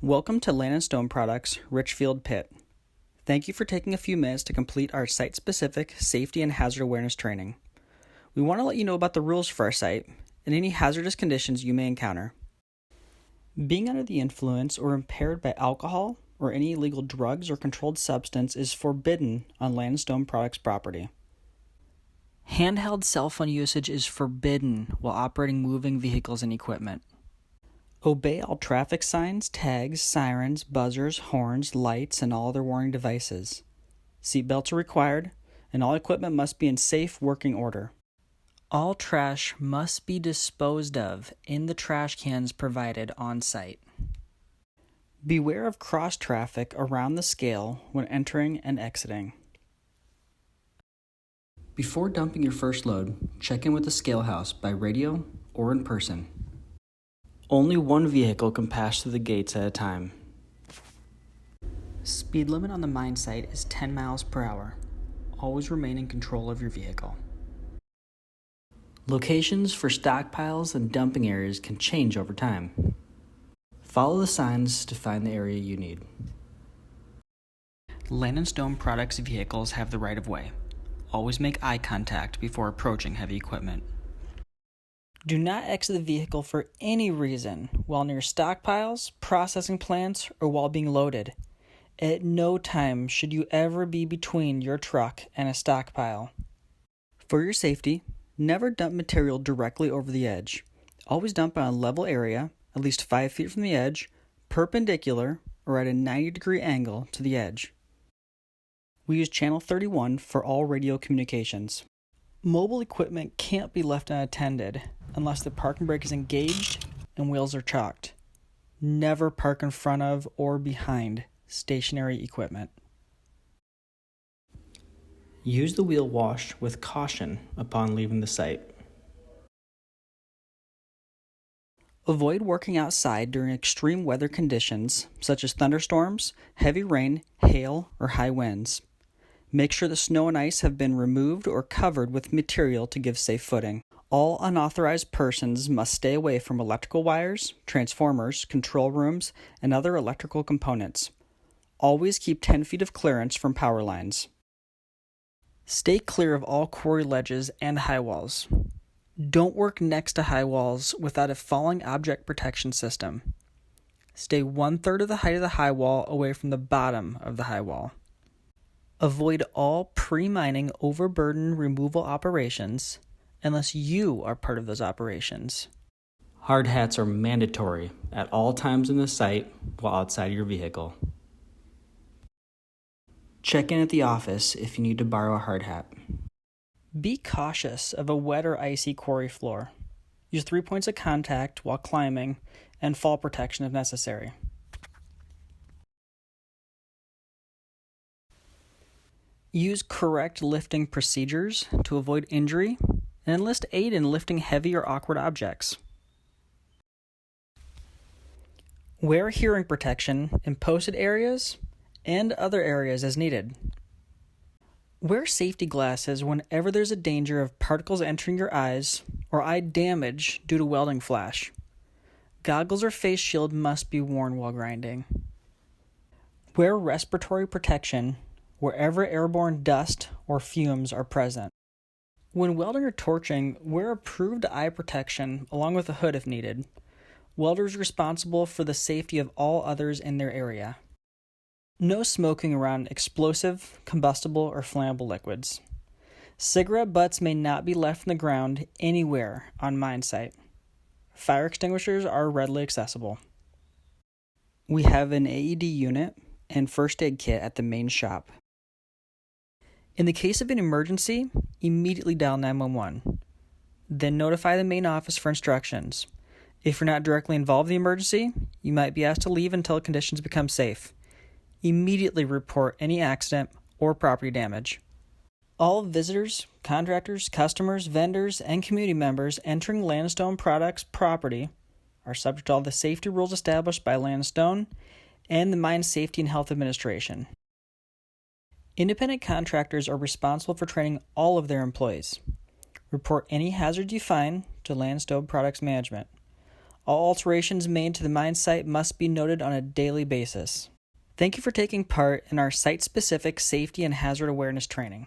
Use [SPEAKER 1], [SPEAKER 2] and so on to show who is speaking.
[SPEAKER 1] Welcome to Land & Stone Products Richfield Pit. Thank you for taking a few minutes to complete our site-specific safety and hazard awareness training. We want to let you know about the rules for our site and any hazardous conditions you may encounter. Being under the influence or impaired by alcohol or any illegal drugs or controlled substance is forbidden on Land & Stone Products property. Handheld cell phone usage is forbidden while operating moving vehicles and equipment. Obey all traffic signs, tags, sirens, buzzers, horns, lights, and all other warning devices. Seatbelts are required, and all equipment must be in safe working order. All trash must be disposed of in the trash cans provided on site. Beware of cross traffic around the scale when entering and exiting. Before dumping your first load, check in with the scale house by radio or in person. Only one vehicle can pass through the gates at a time. Speed limit on the mine site is 10 miles per hour. Always remain in control of your vehicle. Locations for stockpiles and dumping areas can change over time. Follow the signs to find the area you need. Land & Stone Products vehicles have the right of way. Always make eye contact before approaching heavy equipment. Do not exit the vehicle for any reason while near stockpiles, processing plants, or while being loaded. At no time should you ever be between your truck and a stockpile. For your safety, never dump material directly over the edge. Always dump on a level area, at least 5 feet from the edge, perpendicular, or at a 90-degree angle to the edge. We use channel 31 for all radio communications. Mobile equipment can't be left unattended unless the parking brake is engaged and wheels are chalked. Never park in front of or behind stationary equipment. Use the wheel wash with caution upon leaving the site. Avoid working outside during extreme weather conditions such as thunderstorms, heavy rain, hail, or high winds. Make sure the snow and ice have been removed or covered with material to give safe footing. All unauthorized persons must stay away from electrical wires, transformers, control rooms, and other electrical components. Always keep 10 feet of clearance from power lines. Stay clear of all quarry ledges and high walls. Don't work next to high walls without a falling object protection system. Stay 1/3 of the height of the high wall away from the bottom of the high wall. Avoid all pre-mining overburden removal operations unless you are part of those operations. Hard hats are mandatory at all times in the site while outside your vehicle. Check in at the office if you need to borrow a hard hat. Be cautious of a wet or icy quarry floor. Use 3 points of contact while climbing and fall protection if necessary. Use correct lifting procedures to avoid injury and enlist aid in lifting heavy or awkward objects. Wear hearing protection in posted areas and other areas as needed. Wear safety glasses whenever there's a danger of particles entering your eyes or eye damage due to welding flash. Goggles or face shield must be worn while grinding. Wear respiratory protection wherever airborne dust or fumes are present. When welding or torching, wear approved eye protection along with a hood if needed. Welders are responsible for the safety of all others in their area. No smoking around explosive, combustible, or flammable liquids. Cigarette butts may not be left in the ground anywhere on mine site. Fire extinguishers are readily accessible. We have an AED unit and first aid kit at the main shop. In the case of an emergency, immediately dial 911. Then notify the main office for instructions. If you're not directly involved in the emergency, you might be asked to leave until conditions become safe. Immediately report any accident or property damage. All visitors, contractors, customers, vendors, and community members entering Land & Stone Products property are subject to all the safety rules established by Land & Stone and the Mine Safety and Health Administration. Independent contractors are responsible for training all of their employees. Report any hazards you find to Land & Stone Products Management. All alterations made to the mine site must be noted on a daily basis. Thank you for taking part in our site-specific safety and hazard awareness training.